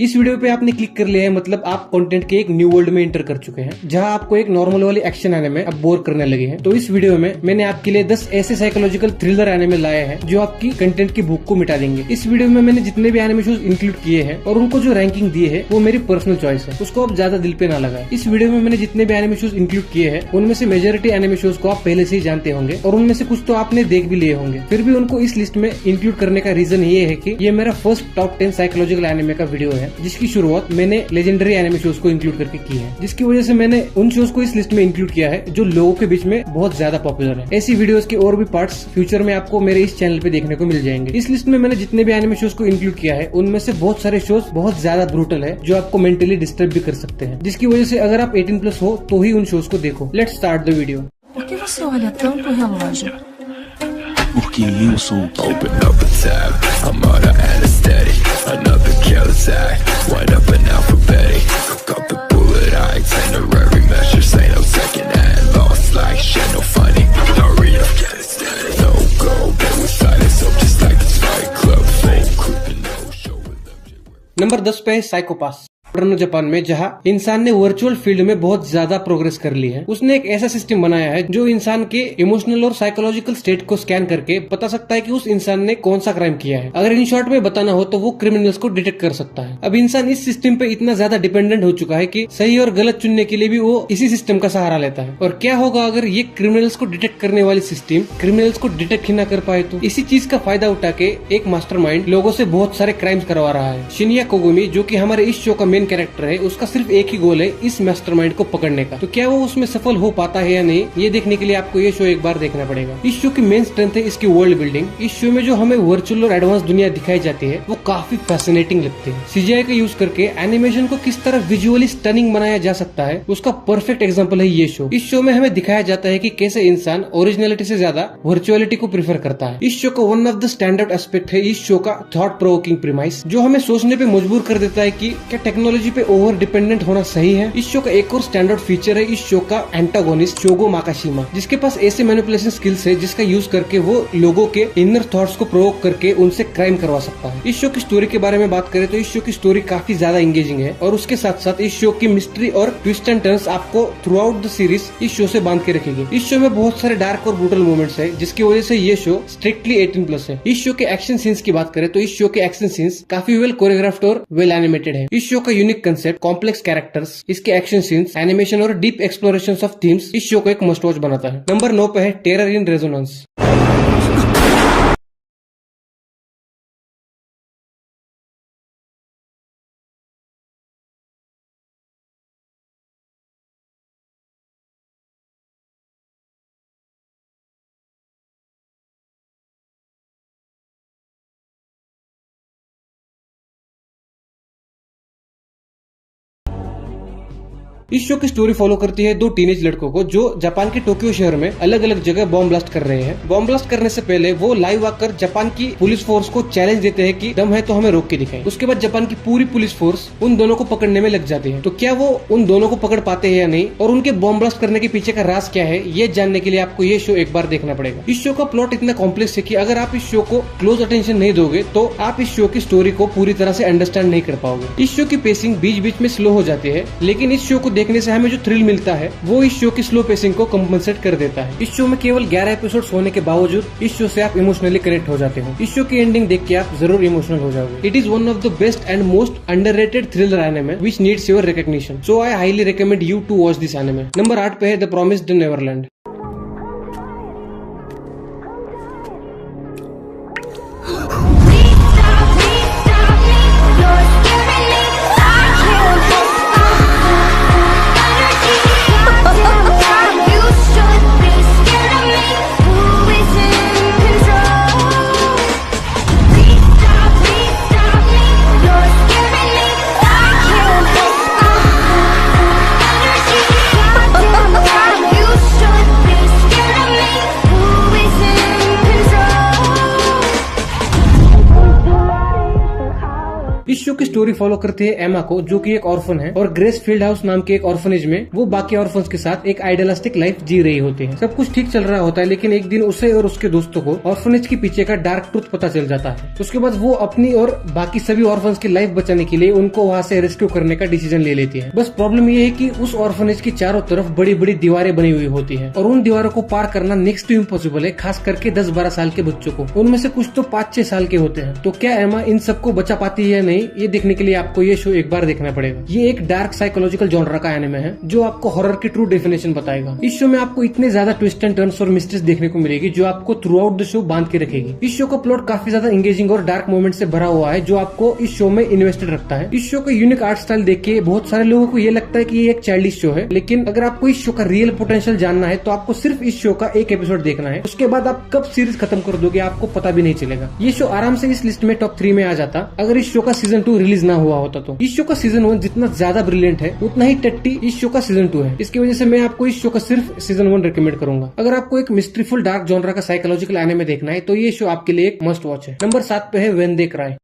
इस वीडियो पे आपने क्लिक कर लिया है, मतलब आप कंटेंट के एक न्यू वर्ल्ड में एंटर कर चुके हैं, जहां आपको एक नॉर्मल वाली एक्शन एनिमे अब बोर करने लगे हैं। तो इस वीडियो में मैंने आपके लिए 10 ऐसे साइकोलॉजिकल थ्रिलर एनिमे लाए हैं जो आपकी कंटेंट की भूख को मिटा देंगे। इस वीडियो में मैंने जितने भी एनिमे शोज इंक्लूड किए हैं और उनको जो रैंकिंग दिए है वो मेरी पर्सनल चॉइस है, उसको आप ज्यादा दिल पे ना लगाए। इस वीडियो में मैंने जितने भी एनिमे शोज इंक्लूड किए हैं उनमें से मेजोरिटी एनिमे शोज को आप पहले से ही जानते होंगे और उनमें से कुछ तो आपने देख भी लिए होंगे। फिर भी उनको इस लिस्ट में इंक्लूड करने का रीजन ये है कि ये मेरा फर्स्ट टॉप 10 साइकोलॉजिकल एनिमे का वीडियो है, जिसकी शुरुआत मैंने लेजेंडरी एनिमे शोज को इंक्लूड करके की है, जिसकी वजह से मैंने उन शोज को इस लिस्ट में इंक्लूड किया है जो लोगों के बीच में बहुत ज्यादा पॉपुलर है। ऐसी वीडियोस के और भी पार्ट्स फ्यूचर में आपको मेरे इस चैनल पे देखने को मिल जाएंगे। इस लिस्ट में मैंने जितने भी एनिमे शोज को इंक्लूड किया है उनमें से बहुत सारे शोज बहुत ज्यादा ब्रूटल है जो आपको मेंटली डिस्टर्ब भी कर सकते हैं, जिसकी वजह से अगर आप 18+ हो तो ही उन शोज को देखो। Let's start the video. Por que você olha tanto o relógio? Porque eu sou Open up a tab, I'm out of anesthetic. Another careless act, wind up an alphabetic. Cook up the bullet, I itinerary measures. Ain't no second hand, lost like shit, no funny. Hurry up, get it started. No go, but with silence up just like it's Fight Club. Full creeping, no show with them. Number 10 पे है साइकोपास। Modern Japan में जहां इंसान ने virtual field में बहुत ज्यादा progress कर ली है, उसने एक ऐसा सिस्टम बनाया है जो इंसान के इमोशनल और साइकोलॉजिकल स्टेट को स्कैन करके बता सकता है कि उस इंसान ने कौन सा क्राइम किया है। अगर इन शॉर्ट में बताना हो तो वो क्रिमिनल्स को डिटेक्ट कर सकता है। अब इंसान इस सिस्टम पे इतना ज्यादा डिपेंडेंट हो चुका है कि सही और गलत चुनने के लिए भी वो इसी सिस्टम का सहारा लेता है। और क्या होगा अगर ये क्रिमिनल्स को डिटेक्ट करने वाली सिस्टम क्रिमिनल्स को डिटेक्ट ही ना कर पाए तो? इसी चीज का फायदा उठा के एक मास्टरमाइंड लोगों से बहुत सारे क्राइम्स करवा रहा है। शिन्या कोगुमी, जो कि हमारे इस शो का मेन कैरेक्टर है, उसका सिर्फ एक ही गोल है इस मास्टरमाइंड को पकड़ने का। तो क्या वो उसमें सफल हो पाता है या नहीं, ये देखने के लिए आपको ये शो एक बार देखना पड़ेगा। इस शो की मेन स्ट्रेंथ है इसकी वर्ल्ड बिल्डिंग। इस शो में जो हमें वर्चुअल और एडवांस दुनिया दिखाई जाती है वो काफी फैसिनेटिंग लगती है। सीजीआई का यूज करके एनिमेशन को किस तरह विजुअली स्टनिंग बनाया जा सकता है उसका परफेक्ट एग्जाम्पल है ये शो। इस शो में हमें दिखाया जाता है कि कैसे इंसान ओरिजिनलिटी से ज्यादा वर्चुअलिटी को प्रीफर करता है। इस शो का one of the standard aspect है इस शो का थॉट प्रोवोकिंग प्रीमाइस, जो हमें सोचने पे मजबूर कर देता है कि क्या टेक्नोलॉजी पे ओवर डिपेंडेंट होना सही है। इस शो का एक और स्टैंडर्ड फीचर है इस शो का एंटागोनिस्ट शोगो माकाशिमा, जिसके पास ऐसे मैनिपुलेशन स्किल्स है जिसका यूज करके वो लोगों के इनर थॉट्स को प्रोवोक करके उनसे क्राइम करवा सकता है। इस शो की स्टोरी के बारे में बात करें तो इस शो की स्टोरी काफी ज्यादा एंगेजिंग है और उसके साथ साथ इस शो की मिस्ट्री और ट्विस्ट एंड टर्न्स आपको थ्रू आउट द सीरीज इस शो से बांध के रखेगी। इस शो में बहुत सारे डार्क और ब्रूटल मोमेंट्स है, जिसकी वजह से ये शो स्ट्रिक्टली 18+ है। इस शो के एक्शन सीन्स की बात करें तो इस शो के एक्शन सीन्स काफी वेल कोरियोग्राफ्ड और वेल एनिमेटेड है। इस शो का यूनिक कंसेप्ट, कॉम्प्लेक्स कैरेक्टर्स, इसके एक्शन सीन्स, एनिमेशन और डीप एक्सप्लोरेशन ऑफ थीम्स इस शो को एक मस्ट वॉच बनाता है। नंबर 9 पे है टेरर इन रेजोनेंस। इस शो की स्टोरी फॉलो करती है दो टीनेज लड़कों को जो जापान के टोक्यो शहर में अलग अलग जगह बॉम्ब ब्लास्ट कर रहे हैं। बॉम्ब ब्लास्ट करने से पहले वो लाइव आकर जापान की पुलिस फोर्स को चैलेंज देते हैं कि दम है तो हमें रोक के दिखाएं। उसके बाद जापान की पूरी पुलिस फोर्स उन दोनों को पकड़ने में लग जाती है। तो क्या वो उन दोनों को पकड़ पाते हैं या नहीं और उनके बॉम्ब ब्लास्ट करने के पीछे का राज क्या है, ये जानने के लिए आपको ये शो एक बार देखना पड़ेगा। इस शो का प्लॉट इतना कॉम्प्लेक्स है कि अगर आप इस शो को क्लोज अटेंशन नहीं दोगे तो आप इस शो की स्टोरी को पूरी तरह से अंडरस्टैंड नहीं कर पाओगे। इस शो की पेसिंग बीच बीच में स्लो हो जाती है, लेकिन इस शो को देखने से हमें जो थ्रिल मिलता है वो इस शो की स्लो पेसिंग को कंपनसेट कर देता है। इस शो में केवल 11 एपिसोड्स होने के बावजूद इस शो से आप इमोशनली कनेक्ट हो जाते हो। इस शो की एंडिंग देख के आप जरूर इमोशनल हो जाओगे। It is one of the best and most underrated thriller anime which needs your recognition, so I highly recommend you to watch this anime. Number 8 पे है the promised neverland. You should story follow करती है एमा को, जो कि एक orphan है और ग्रेस फील्ड हाउस नाम के एक ऑर्फनेज में वो बाकी ऑर्फन्स के साथ एक आइडियलिस्टिक लाइफ जी रही होती है। सब कुछ ठीक चल रहा होता है, लेकिन एक दिन उसे और उसके दोस्तों को ऑर्फनेज के पीछे का डार्क ट्रूथ पता चल जाता है। उसके बाद वो अपनी और बाकी सभी ऑर्फन्स की लाइफ बचाने के लिए उनको वहाँ से रेस्क्यू करने का डिसीजन ले लेती है। बस प्रॉब्लम ये है कि उस ऑर्फनेज की चारों तरफ बड़ी बड़ी दीवारें बनी हुई होती है और उन दीवारों को पार करना नेक्स्ट टू इम्पॉसिबल है, खास करके 10-12 साल के बच्चों को। उनमें से कुछ तो 5-6 साल के होते हैं। तो क्या एमा इन सबको बचा पाती है या नहीं, ये देखने के लिए आपको ये शो एक बार देखना पड़ेगा। ये एक डार्क साइकोलॉजिकल जॉनरा का एनिमे है जो आपको हॉरर की ट्रू डेफिनेशन बताएगा। इस शो में आपको इतने ज्यादा ट्विस्ट एंड टर्न्स और मिस्ट्रीज देखने को मिलेगी जो आपको थ्रू आउट द शो बांध के रखेगी। इस शो का प्लॉट काफी ज्यादा एंगेजिंग और डार्क मोमेंट से भरा हुआ है जो आपको इस शो में इन्वेस्टेड रखता है। इस शो का यूनिक आर्ट स्टाइल देख के बहुत सारे लोगों को ये लगता है कि ये एक चाइल्डिश शो है, लेकिन अगर आपको इस शो का रियल पोटेंशियल जानना है तो आपको सिर्फ इस शो का एक एपिसोड देखना है। उसके बाद आप कब सीरीज खत्म कर दोगे आपको पता भी नहीं चलेगा। ये शो आराम से इस लिस्ट में टॉप 3 में आ जाता अगर इस शो का सीजन 2 रिलीज ना हुआ होता तो। इस शो का सीजन 1 जितना ज्यादा ब्रिलियंट है उतना ही टट्टी इस शो का सीजन 2 है। इसकी वजह से मैं आपको इस शो का सिर्फ सीजन 1 रिकमेंड करूंगा। अगर आपको एक मिस्ट्रीफुल डार्क जॉनरा का साइकोलॉजिकल एनिमे देखना है तो ये शो आपके लिए एक मस्ट वॉच है। नंबर 7 पे है व्हेन दे क्राई।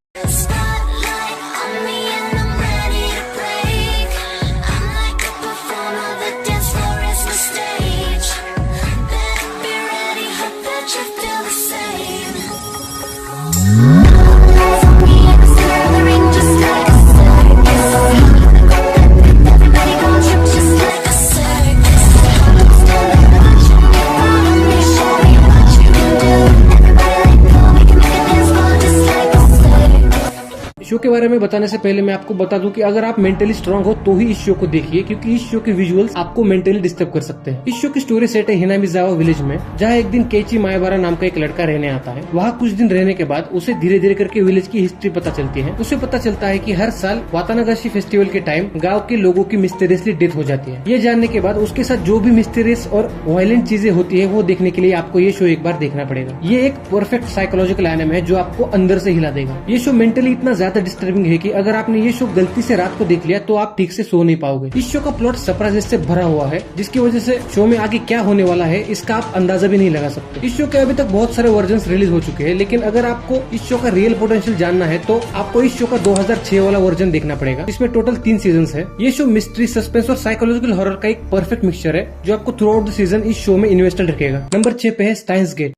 शो के बारे में बताने से पहले मैं आपको बता दूं कि अगर आप मेंटली स्ट्रांग हो तो ही इस शो को देखिए, क्योंकि इस शो के विजुअल्स आपको मेंटली डिस्टर्ब कर सकते हैं। इस शो की स्टोरी सेट है हिनामिजावा विलेज में, जहां एक दिन केची मायाबारा नाम का एक लड़का रहने आता है। वहां कुछ दिन रहने के बाद उसे धीरे धीरे करके विलेज की हिस्ट्री पता चलती है। उसे पता चलता है कि हर साल वातानागाशी फेस्टिवल के टाइम गाँव के लोगों की मिस्टीरियसली डेथ हो जाती है। ये जानने के बाद उसके साथ जो भी मिस्टीरियस और वायलेंट चीजें होती है वो देखने के लिए आपको ये शो एक बार देखना पड़ेगा। ये एक परफेक्ट साइकोलॉजिकल एनिमे है जो आपको अंदर से हिला देगा। ये शो मेंटली इतना ज्यादा डिस्टर्बिंग है कि अगर आपने ये शो गलती से रात को देख लिया तो आप ठीक से सो नहीं पाओगे। इस शो का प्लॉट सरप्राइजेस से भरा हुआ है, जिसकी वजह से शो में आगे क्या होने वाला है इसका आप अंदाजा भी नहीं लगा सकते। इस शो के अभी तक बहुत सारे वर्जन्स रिलीज हो चुके हैं, लेकिन अगर आपको इस शो का रियल पोटेंशियल जानना है तो आपको इस शो का 2006 वाला वर्जन देखना पड़ेगा। इसमें टोटल 3 सीजन है। ये शो मिस्ट्री, सस्पेंस और साइकोलॉजिकल हॉरर का एक परफेक्ट मिक्सचर है जो आपको थ्रू आउट द सीजन इस शो में इन्वेस्टेड रखेगा। नंबर 6 पे है स्टाइन्स गेट।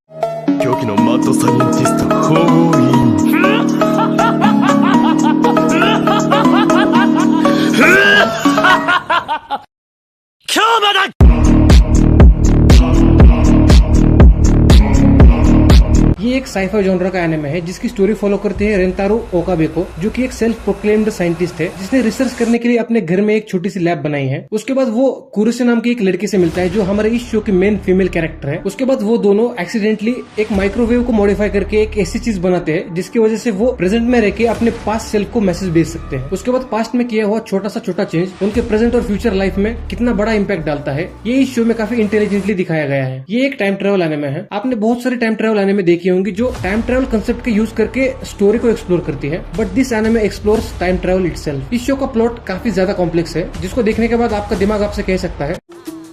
ये एक साइफाई जॉनरा का एनिमे है जिसकी स्टोरी फॉलो करते हैं रेंतारो ओकाबे को, जो कि एक सेल्फ प्रोक्लेम्ड साइंटिस्ट है जिसने रिसर्च करने के लिए अपने घर में एक छोटी सी लैब बनाई है। उसके बाद वो कुरुसे नाम की एक लड़की से मिलता है जो हमारे इस शो की मेन फीमेल कैरेक्टर है। उसके बाद वो दोनों एक्सीडेंटली एक माइक्रोवेव को मॉडिफाई करके एक ऐसी चीज बनाते हैं जिसकी वजह से वो प्रेजेंट में रह के अपने पास्ट सेल्फ को मैसेज भेज सकते हैं। उसके बाद पास्ट में किया हुआ छोटा चेंज उनके प्रेजेंट और फ्यूचर लाइफ में कितना बड़ा इम्पैक्ट डालता है, ये इस शो में काफी इंटेलिजेंटली दिखाया गया है। ये एक टाइम ट्रेवल एनिमे है। आपने बहुत सारे टाइम ट्रेवल एनिमे देखे होंगे जो टाइम ट्रैवल कंसेप्ट के यूज करके स्टोरी को एक्सप्लोर करती है, but this anime explores time travel itself. इस शो का प्लॉट काफी ज्यादा कॉम्प्लेक्स है, जिसको देखने के बाद आपका दिमाग आपसे कह सकता है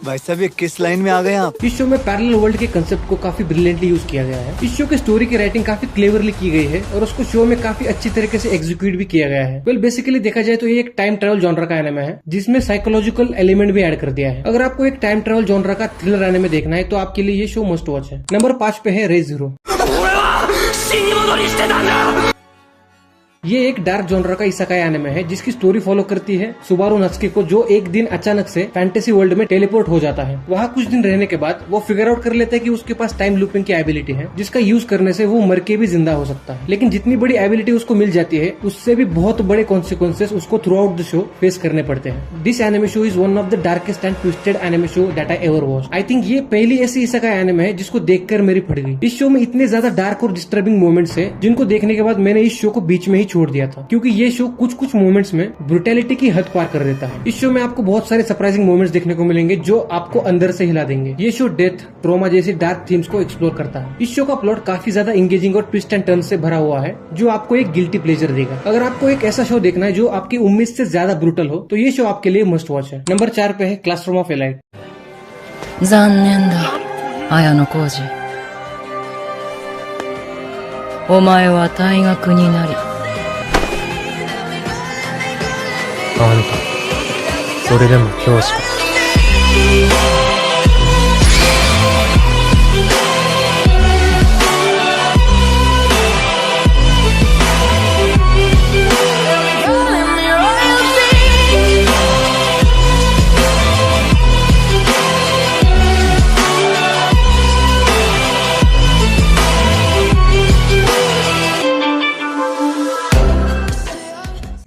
भाई साहब ये किस लाइन में आ गए आप। इस शो में पैरेलल वर्ल्ड के कंसेप्ट को काफी ब्रिलियंटली यूज किया गया है। इस शो की स्टोरी की राइटिंग काफी क्लेवरली की गई है और उसको शो में काफी अच्छी तरीके से एग्जीक्यूट भी किया गया है। वेल बेसिकली देखा जाए तो ये एक टाइम ट्रैवल जॉनरा का एनिमे है जिसमें साइकोलॉजिकल एलिमेंट भी ऐड कर दिया है। अगर आपको एक टाइम ट्रैवल जॉनरा का थ्रिलर एनिमे देखना है तो आपके लिए ये शो मस्ट वॉच है। नंबर 5 पे है Re:Zero। ये एक डार्क जॉनरा का इसेकाई एनिमे है जिसकी स्टोरी फॉलो करती है सुबारू नत्सुकी को, जो एक दिन अचानक से फैंटेसी वर्ल्ड में टेलीपोर्ट हो जाता है। वहाँ कुछ दिन रहने के बाद वो फिगर आउट कर लेता है कि उसके पास टाइम लूपिंग की एबिलिटी है जिसका यूज करने से वो मर के भी जिंदा हो सकता है। लेकिन जितनी बड़ी एबिलिटी उसको मिल जाती है उससे भी बहुत बड़े कॉन्सिक्वेंसेस उसको through out the show face करने पड़ते हैं। This anime show is one of the darkest and twisted anime show that I ever watch. I think ये पहली ऐसी इसेकाई एनिमे है जिसको देखकर मेरी फट गई। इस शो में इतने ज्यादा डार्क और डिस्टर्बिंग मोमेंट्स है जिनको देखने के बाद मैंने इस शो को बीच में ही छोड़ दिया था, क्योंकि ये शो कुछ मोमेंट्स में ब्रुटैलिटी की हद पार कर देता है। इस शो में आपको बहुत सारे सरप्राइजिंग मोमेंट्स देखने को मिलेंगे जो आपको अंदर से हिला देंगे। ये शो डेथ, ट्रॉमा जैसी डार्क थीम्स को एक्सप्लोर करता है। इस शो का प्लॉट काफी ज्यादा एंगेजिंग और ट्विस्ट एंड टर्न से भरा हुआ है जो आपको एक गिल्टी प्लेजर देगा। अगर आपको एक ऐसा शो देखना है जो आपकी उम्मीद से ज्यादा ब्रूटल हो तो ये शो आपके लिए मस्ट वॉच है। नंबर 4 पे है क्लासरूम ऑफ एलाइट। 残念だ、綾野浩二。お前は退学になり、あんたそれでも教師か。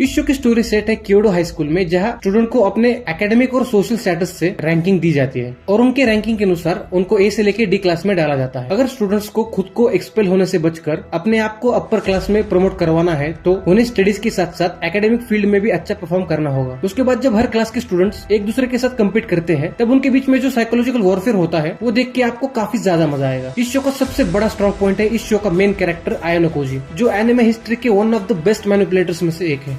इस शो की स्टोरी सेट है क्योडो हाई स्कूल में, जहां स्टूडेंट को अपने एकेडमिक और सोशल स्टेटस से रैंकिंग दी जाती है और उनके रैंकिंग के अनुसार उनको ए से लेकर डी क्लास में डाला जाता है। अगर स्टूडेंट्स को खुद को एक्सपेल होने से बचकर अपने आप को अपर क्लास में प्रमोट करवाना है तो उन्हें स्टडीज के साथ साथ एकेडमिक फील्ड में भी अच्छा परफॉर्म करना होगा। उसके बाद जब हर क्लास के स्टूडेंट्स एक दूसरे के साथ कम्पीट करते हैं तब उनके बीच में जो साइकोलॉजिकल वॉरफेयर होता है वो देख के आपको काफी ज्यादा मजा आएगा। इस शो का सबसे बड़ा स्ट्रॉन्ग पॉइंट है इस शो का मेन कैरेक्टर आयानो कोजी, जो एनिमे हिस्ट्री के one of the best manipulators में से एक है।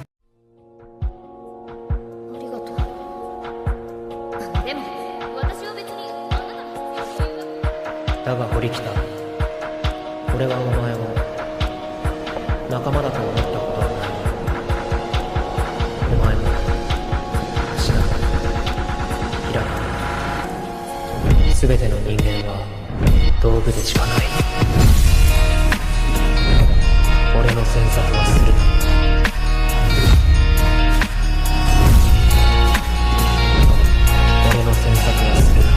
だが堀北、俺はお前を仲間だと思ったことはない。お前も芦田、平田、すべての人間は道具でしかない。俺の詮索はするな。俺の詮索はするな。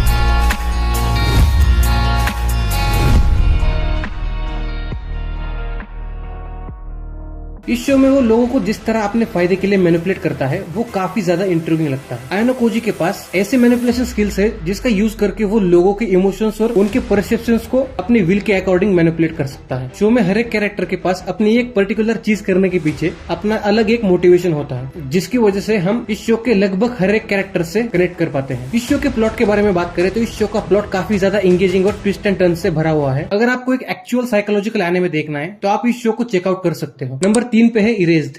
इस शो में वो लोगों को जिस तरह अपने फायदे के लिए मैनिपुलेट करता है वो काफी ज्यादा इंट्रिगिंग लगता है। आयानो कोजी के पास ऐसे मैनिपुलेशन स्किल्स है जिसका यूज करके वो लोगों के इमोशंस और उनके परसेप्शंस को अपनी विल के अकॉर्डिंग मैनिपुलेट कर सकता है। शो में हर एक कैरेक्टर के पास अपनी एक पर्टिकुलर चीज करने के पीछे अपना अलग एक मोटिवेशन होता है, जिसकी वजह से हम इस शो के लगभग हर एक कैरेक्टर से कनेक्ट कर पाते हैं। इस शो के प्लॉट के बारे में बात करें तो इस शो का प्लॉट काफी ज्यादा एंगेजिंग और ट्विस्ट एंड टर्न से भरा हुआ है। अगर आपको एक एक्चुअल साइकोलॉजिकल एनिमे देखना है तो आप इस शो को चेकआउट कर सकते हो। नंबर 3 पे है इरेज्ड।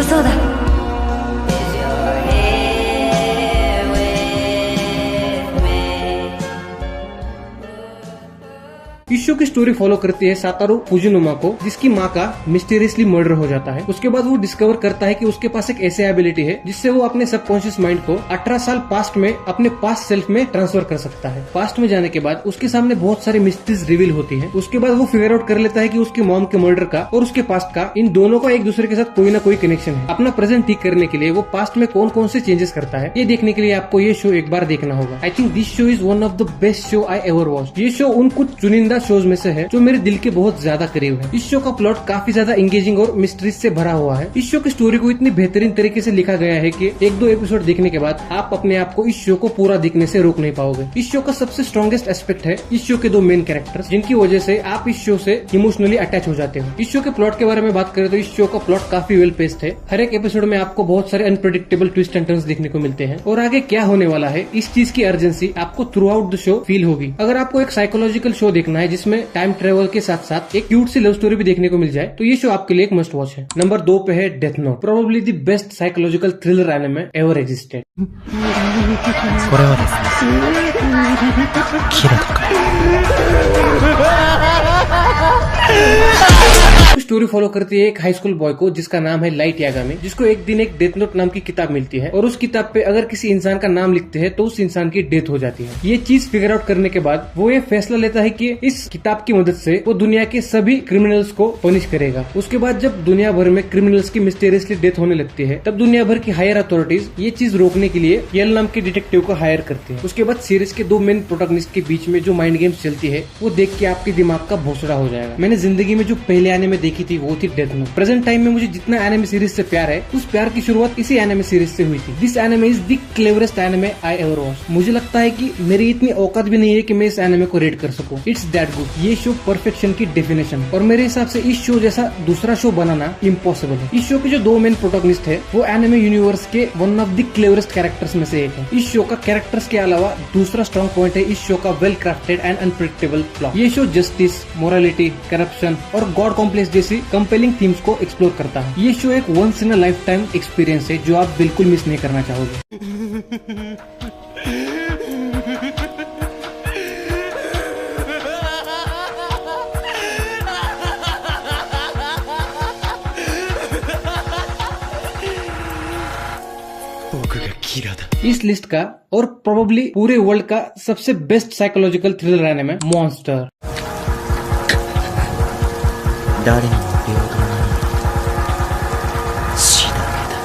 そうだ。 इस शो की स्टोरी फॉलो करती है सातारो फुजिनुमा को, जिसकी माँ का मिस्टीरियसली मर्डर हो जाता है। उसके बाद वो डिस्कवर करता है कि उसके पास एक ऐसी एबिलिटी है जिससे वो अपने सबकॉन्शियस माइंड को 18 साल पास्ट में अपने पास्ट सेल्फ में ट्रांसफर कर सकता है। पास्ट में जाने के बाद उसके सामने बहुत सारी मिस्ट्रीज रिवील होती है। उसके बाद वो फिगर आउट कर लेता है कि उसकी मॉम के मर्डर का और उसके पास्ट का, इन दोनों का एक दूसरे के साथ कोई ना कोई कनेक्शन है। अपना प्रेजेंट ठीक करने के लिए वो पास्ट में कौन कौन से चेंजेस करता है, ये देखने के लिए आपको ये शो एक बार देखना होगा। I think this show is one of the best show I ever watch. ये शो उन कुछ चुनिंदा शोज में से है जो मेरे दिल के बहुत ज्यादा करीब है। इस शो का प्लॉट काफी ज्यादा एंगेजिंग और मिस्ट्रीज से भरा हुआ है। इस शो की स्टोरी को इतनी बेहतरीन तरीके से लिखा गया है कि 1-2 एपिसोड देखने के बाद आप अपने आप को इस शो को पूरा देखने से रोक नहीं पाओगे। इस शो का सबसे स्ट्रॉन्गेस्ट एस्पेक्ट है इस शो के 2 मेन कैरेक्टर्स, जिनकी वजह से आप इस शो से इमोशनली अटैच हो जाते हो। इस शो के प्लॉट के बारे में बात करें तो इस शो का प्लॉट काफी वेल पेस्ड है। हर एक एपिसोड में आपको बहुत सारे अनप्रेडिक्टेबल ट्विस्ट एंड टर्न्स देखने को मिलते हैं और आगे क्या होने वाला है इस चीज की अर्जेंसी आपको through out the show feel होगी। अगर आपको एक साइकोलॉजिकल शो देखना है जिसमें टाइम ट्रेवल के साथ साथ एक क्यूट सी लव स्टोरी भी देखने को मिल जाए तो ये शो आपके लिए एक मस्ट वॉच है। नंबर 2 पे है Death Note, probably the best psychological thriller anime ever existed. これはですね、キラだから。 story follow करती है एक हाई स्कूल बॉय को जिसका नाम है लाइट यागामी, जिसको एक दिन एक डेथ नोट नाम की किताब मिलती है और उस किताब पे अगर किसी इंसान का नाम लिखते हैं तो उस इंसान की डेथ हो जाती है। ये चीज फिगर आउट करने के बाद वो ये फैसला लेता है कि इस किताब की मदद से वो दुनिया के सभी क्रिमिनल्स को पनिश करेगा। उसके बाद जब दुनिया भर में क्रिमिनल्स की मिस्टीरियसली डेथ होने लगती है तब दुनिया भर की हायर अथॉरिटीज ये चीज रोकने के लिए यल नाम के डिटेक्टिव को हायर करती है। उसके बाद सीरीज के 2 मेन प्रोटैगनिस्ट के बीच में जो माइंड गेम्स चलती है वो देख देख के आपके दिमाग का भोसड़ा हो जाएगा। मैंने जिंदगी में जो पहले एनिमे देखी थी वो थी डेथ नोट। प्रेजेंट टाइम में मुझे जितना एनिमे सीरीज से प्यार है, उस प्यार की शुरुआत इसी एनिमे सीरीज से हुई थी। This anime is the cleverest anime I ever watch. मुझे लगता है कि मेरी इतनी औकात भी नहीं है कि मैं इस एनिमे को रेट कर सकूं। It's that good. ये शो परफेक्शन की डेफिनेशन, और मेरे हिसाब से इस शो जैसा दूसरा शो बनाना इम्पॉसिबल है। इस शो के जो दो मेन प्रोटोगनिस्ट है वो एनिमे यूनिवर्स के one of the cleverest characters में से एक है। इस शो का कैरेक्टर्स के अलावा दूसरा स्ट्रॉन्ग पॉइंट है इस शो का well crafted and unpredictable plot. ये शो जस्टिस, मोरालिटी, करप्शन और गॉड कॉम्प्लेक्स जैसी कंपेलिंग थीम्स को एक्सप्लोर करता है। ये शो एक once in a lifetime experience है जो आप बिल्कुल मिस नहीं करना चाहोगे। इस लिस्ट का और प्रोबेबली पूरे वर्ल्ड का सबसे best psychological thriller anime Monster. 誰にも平等な死だけだ。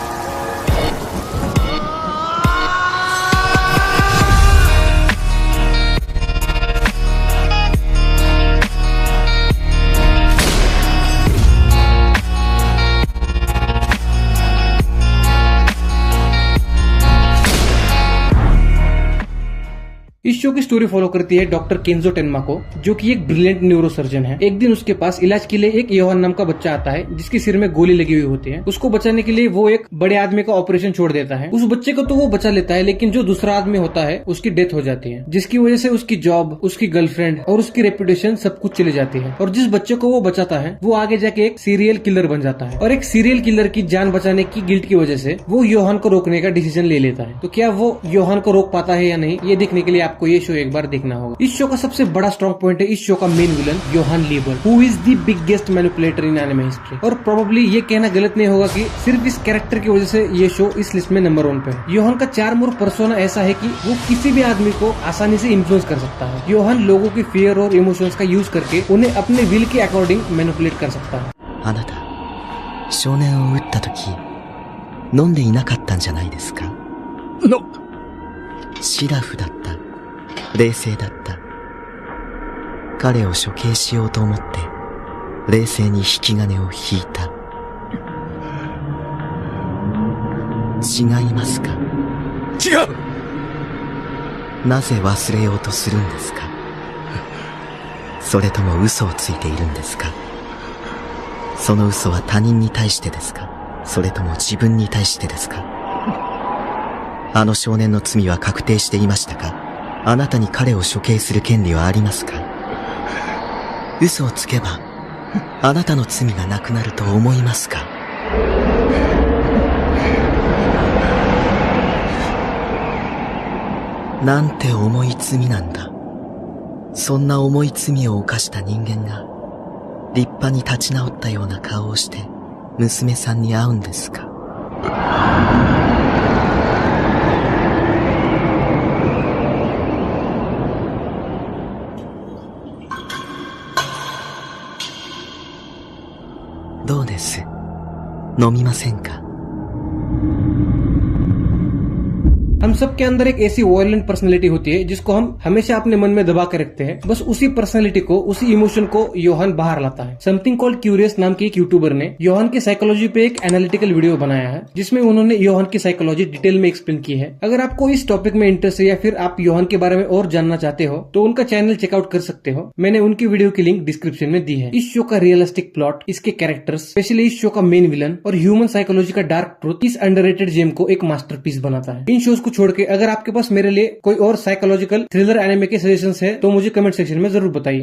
इस शो की स्टोरी फॉलो करती है डॉक्टर केंजो टेन्मा को, जो कि एक ब्रिलियंट न्यूरोसर्जन है। एक दिन उसके पास इलाज के लिए एक योहान नाम का बच्चा आता है जिसके सिर में गोली लगी हुई होती है। उसको बचाने के लिए वो एक बड़े आदमी का ऑपरेशन छोड़ देता है। उस बच्चे को तो वो बचा लेता है, लेकिन जो दूसरा आदमी होता है उसकी डेथ हो जाती है, जिसकी वजह से उसकी जॉब, उसकी गर्लफ्रेंड और उसकी रेपुटेशन सब कुछ चली जाती है। और जिस बच्चे को वो बचाता है वो आगे जाके एक सीरियल किलर बन जाता है, और एक सीरियल किलर की जान बचाने की गिल्ट की वजह से वो योहान को रोकने का डिसीजन ले लेता है। तो क्या वो योहान को रोक पाता है या नहीं, ये देखने के लिए आपको ये शो एक बार देखना होगा। इस शो का सबसे बड़ा स्ट्रॉन्ग पॉइंट है इस शो का main villain Johan Liebert, who is the biggest manipulator in anime history. और प्रोबेबली ये कहना गलत नहीं होगा कि सिर्फ इस कैरेक्टर की वजह से ये शो इस लिस्ट में नंबर 1 पे है। योहान का चार्म और पर्सोना ऐसा है कि वो किसी भी आदमी को आसानी से इन्फ्लुएंस कर सकता है। योहान लोगों की फियर और इमोशंस का यूज करके उन्हें अपने विल के अकॉर्डिंग मैनिपुलेट कर सकता है। あなた、少年を撃った時、飲んでいなかったんじゃないですか？シラフだった。冷静だった。彼を処刑しようと思って、冷静に引き金を引いた。違いますか？違う！なぜ忘れようとするんですか？それとも嘘をついているんですか？その嘘は他人に対してですか？それとも自分に対してですか？あの少年の罪は確定していましたか？あなたに彼を処刑する権利はありますか？嘘をつけば、あなたの罪がなくなると思いますか？なんて重い罪なんだ。そんな重い罪を犯した人間が、立派に立ち直ったような顔をして、娘さんに会うんですか？どうです？飲みませんか？ हम सब के अंदर एक ऐसी वायलेंट पर्सनैलिटी होती है जिसको हम हमेशा अपने मन में दबा के रखते हैं। बस उसी पर्सनैलिटी को, उसी इमोशन को योहान बाहर लाता है। समथिंग कॉल्ड क्यूरियस नाम के एक यूट्यूबर ने योहान की साइकोलॉजी पे एक एनालिटिकल वीडियो बनाया है, जिसमें उन्होंने योहान की साइकोलॉजी डिटेल में एक्सप्लेन की है। अगर आपको इस टॉपिक में इंटरेस्ट है या फिर आप योहान के बारे में और जानना चाहते हो तो उनका चैनल चेकआउट कर सकते हो। मैंने उनकी वीडियो की लिंक डिस्क्रिप्शन में दी है। इस शो का रियलिस्टिक प्लॉट, इसके कैरेक्टर्स, स्पेशली इस शो का मेन विलन और ह्यूमन साइकोलॉजी का डार्क ट्रूथ इस अंडररेटेड जेम को एक मास्टरपीस बनाता है। इन शोज को छोड़ के अगर आपके पास मेरे लिए कोई और साइकोलॉजिकल थ्रिलर एनिमे के सजेशंस है तो मुझे कमेंट सेक्शन में जरूर बताइए।